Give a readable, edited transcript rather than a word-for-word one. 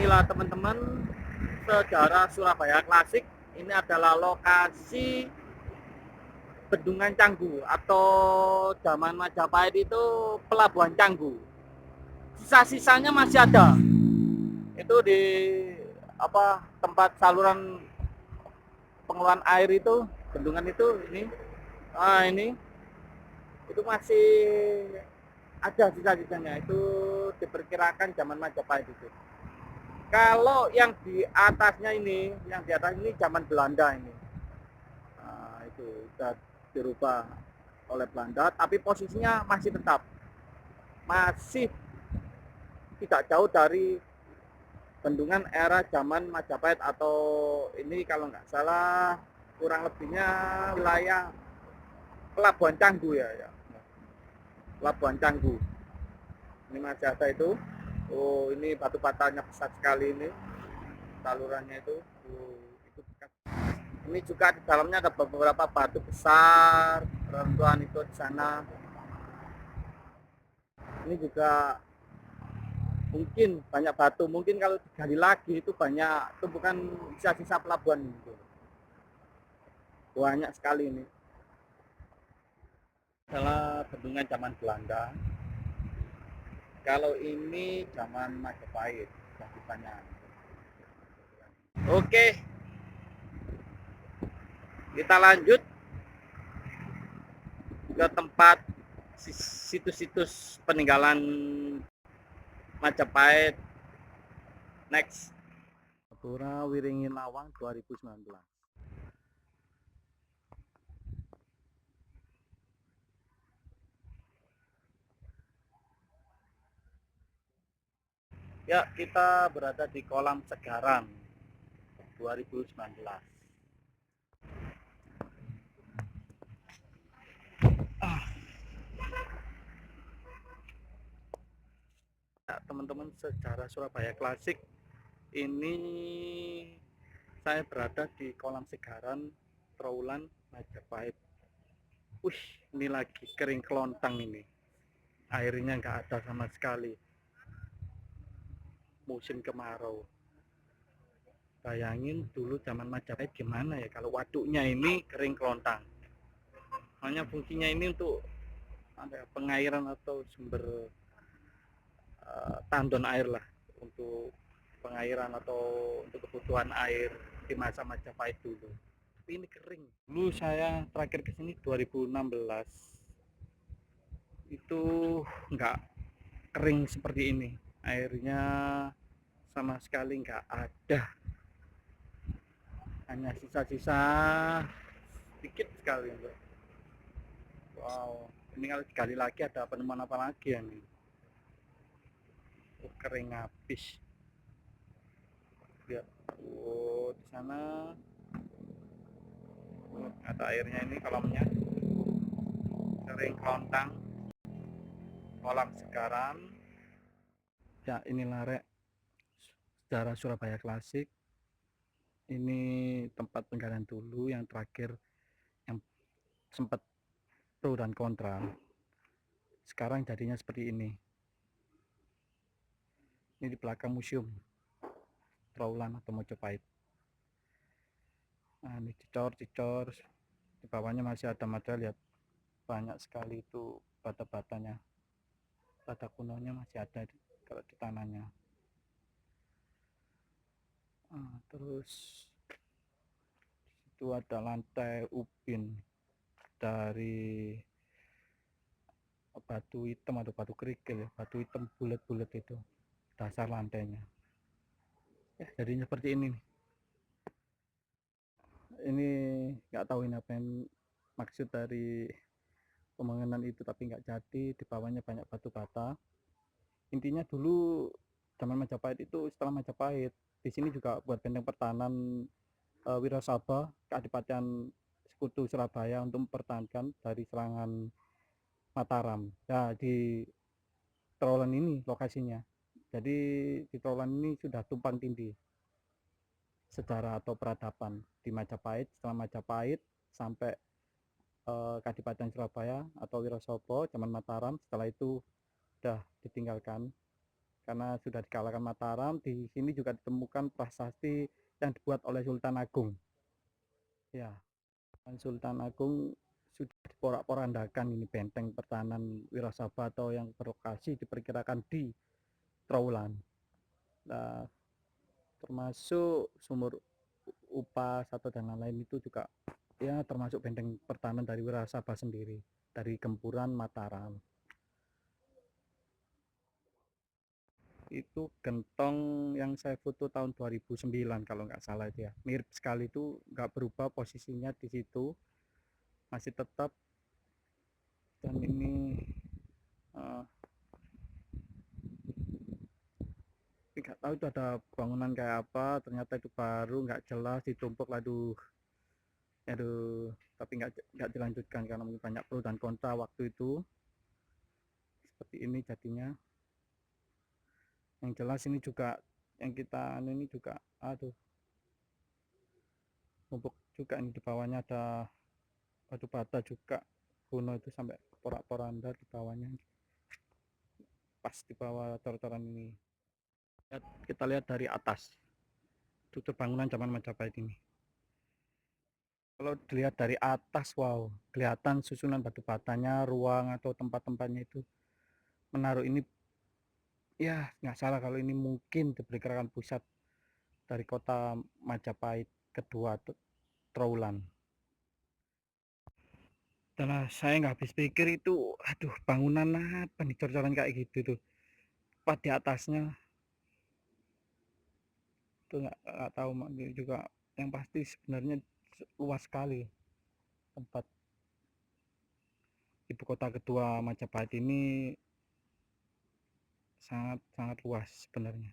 inilah teman-teman, sejarah Surabaya Klasik. Ini adalah lokasi Bendungan Canggu atau zaman Majapahit itu Pelabuhan Canggu. Sisa-sisanya masih ada. Itu di tempat saluran pengeluaran air itu, bendungan itu ini itu masih ada sisa-sisanya. Itu diperkirakan zaman Majapahit itu. Kalau yang di atasnya ini, zaman Belanda ini. Nah, itu sudah dirubah oleh Belanda, tapi posisinya masih tetap, masih tidak jauh dari bendungan era zaman Majapahit, atau ini kalau nggak salah kurang lebihnya wilayah Pelabuhan Canggu ya. Pelabuhan Canggu. Ini masih ada itu. Oh, ini batu batanya besar sekali ini. Salurannya itu. Oh, itu bekas. Ini juga di dalamnya ada beberapa batu besar, reruntuhan itu di sana. Ini juga mungkin banyak batu, mungkin kalau digali lagi itu banyak tumpukan sisa-sisa pelabuhan itu. Banyak sekali ini. Adalah bendungan zaman Belanda. Kalau ini zaman Majapahit, banyak. Oke, kita lanjut ke tempat situs-situs peninggalan Majapahit. Next. Pura Wiringin Lawang 2019. Ya, kita berada di Kolam Segaran 2019. Ya, teman-teman, sejarah Surabaya Klasik ini saya berada di Kolam Segaran Trawulan Majapahit. Wih, ini lagi kering kelontang ini. Airnya nggak ada sama sekali. Musim kemarau. Bayangin dulu zaman Majapahit gimana ya kalau waduknya ini kering kelontang. Hanya fungsinya ini untuk pengairan atau sumber tandon air lah, untuk pengairan atau untuk kebutuhan air di masa Majapahit dulu. Tapi ini kering. Dulu saya terakhir ke sini 2016. Itu nggak kering seperti ini. Airnya sama sekali nggak ada. Hanya sisa-sisa sedikit sekali. Wow, ini kalau digali lagi ada penemuan apa lagi ya nih? Oh, kering habis. Lihat, oh di sana ada airnya, ini kolamnya kering kelontang. Kolam Segaran. Ya, inilah rek sejarah Surabaya Klasik. Ini tempat penggalian dulu yang terakhir yang sempat pro dan kontra. Sekarang jadinya seperti ini. Ini di belakang museum Trawulan atau Majapahit. Nah, ini dicor. Di bawahnya masih ada material, lihat banyak sekali itu bata-batanya. Bata kunonya masih ada kalau di tanahnya. Nah, terus itu ada lantai ubin dari batu hitam atau batu kerikil, batu hitam bulat-bulat itu dasar lantainya. Ya, jadinya seperti ini nih. Ini nggak tahu ini apa yang maksud dari pembangunan itu, tapi nggak jadi. Di bawahnya banyak batu bata. Intinya dulu zaman Majapahit itu, setelah Majapahit di sini juga buat benteng pertahanan Wirasaba, Keadipaten Sekutu Surabaya, untuk mempertahankan dari serangan Mataram. Ya, di Trawulan ini lokasinya. Jadi di Trawulan ini sudah tumpang tindih sejarah atau peradaban di Majapahit. Setelah Majapahit sampai Kadipaten Surabaya atau Wirasaba zaman Mataram. Setelah itu sudah ditinggalkan karena sudah dikalahkan Mataram. Di sini juga ditemukan prasasti yang dibuat oleh Sultan Agung. Ya, Sultan Agung sudah diporak-porandakan ini benteng pertahanan Wirasaba atau yang berlokasi diperkirakan di Trowulan. Nah, termasuk sumur Upas atau dan lain-lain itu juga ya termasuk benteng pertahanan dari Wirasaba sendiri dari gempuran Mataram. Itu gentong yang saya foto tahun 2009 kalau nggak salah itu ya, mirip sekali, itu nggak berubah posisinya di situ, masih tetap. Dan ini uh, nggak tahu itu ada bangunan kayak apa, ternyata itu baru nggak jelas ditumpuk, aduh aduh, tapi nggak dilanjutkan karena mungkin banyak pro dan kontra waktu itu. Seperti ini jadinya. Yang jelas ini juga yang kita ini juga aduh, numpuk juga ini, di bawahnya ada batu bata juga kuno itu sampai porak-poranda di bawahnya, pas di bawah coret-coretan ini. Kita lihat dari atas struktur bangunan zaman Majapahit ini. Kalau dilihat dari atas, wow, kelihatan susunan batu batanya, ruang atau tempat-tempatnya itu menaruh ini, ya nggak salah kalau ini mungkin diperkirakan pusat dari kota Majapahit kedua, Trowulan. Setelah saya nggak habis pikir itu, aduh bangunan apa nih cor-coran kayak gitu tuh, pas di atasnya tuh nggak tahu juga. Yang pasti sebenarnya luas sekali tempat ibu kota kedua Majapahit ini, sangat sangat luas sebenarnya.